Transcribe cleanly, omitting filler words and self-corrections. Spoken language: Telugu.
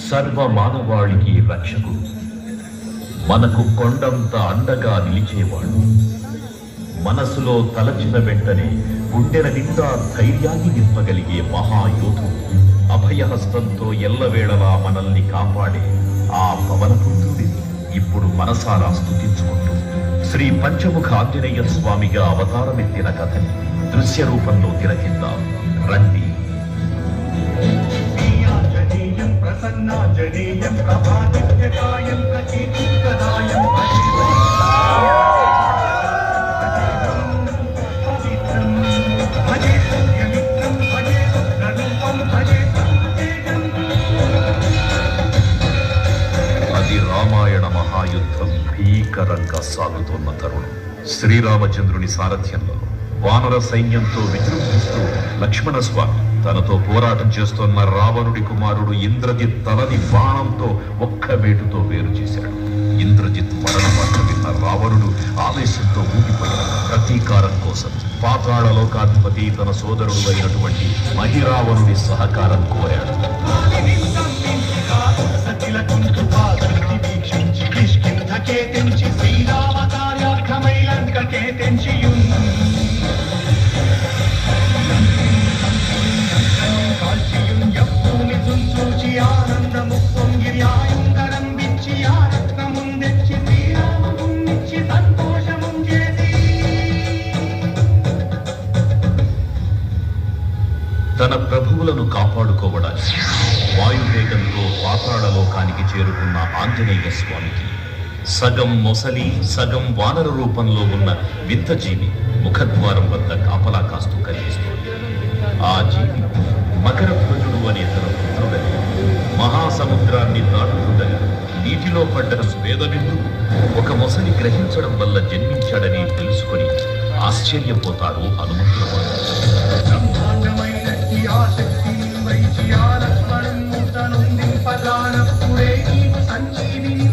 సర్వ మానవాళికి రక్షకుడు, మనకు కొండంత అండగా నిలిచేవాడు, మనసులో తలచిన వెంటనే గుండెల నిండా ధైర్యాన్ని నింపగలిగే మహాయోధుడు, అభయహస్తంతో ఎల్లవేళలా మనల్ని కాపాడే ఆ పవనపుత్రుడిని ఇప్పుడు మనసారా స్తుతించుకుంటూ శ్రీ పంచముఖ ఆంజనేయ స్వామిగా అవతారమెత్తిన కథని దృశ్య రూపంలో తిలకిద్దాం రండి. ప్రసన్నాంజనేయం ప్రభాదిత్యకాయం ప్రకీర్తికరాయం అది రామాయణ మహాయుద్ధం భీకరంగా సాగుతున్న తరుణం. శ్రీరామచంద్రుని సారథ్యంలో వానర సైన్యంతో విజృంభిస్తూ లక్ష్మణస్వామి తనతో పోరాటం చేస్తున్న రావణుడి కుమారుడు ఇంద్రజిత్ తలని బాణంతో ఒక్క వేటుతో వేరు చేశాడు. ఇంద్రజిత్ మరణ వార్త విన్న రావణుడు ఆవేశంతో ఊగిపోయాడు. ప్రతీకారం కోసం పాతాళ లోకాధిపతి తన సోదరుడు అయినటువంటి మహిరావణుడి సహకారం కోరాడు. తన ప్రభువులను కాపాడుకోవడానికి వాయువేగంతో పాతాళలోకానికి చేరుకున్న ఆంజనేయ స్వామికి సగం మొసలి సగం వానర రూపంలో ఉన్న వింత జీవి ముఖద్వారం వద్ద కాపలా కాస్తూ కనిపిస్తుంది. ఆ జీవి మకరధ్వజుడు అనే తన పుత్రుడని మహాసముద్రాన్ని దాటుతుండగా నీటిలో పడ్డ స్వేదబిందు ఒక మొసలి గ్రహించడం వల్ల జన్మించాడని తెలుసుకుని ఆశ్చర్యపోతారు హనుమంతుల వారు. సంజీవిని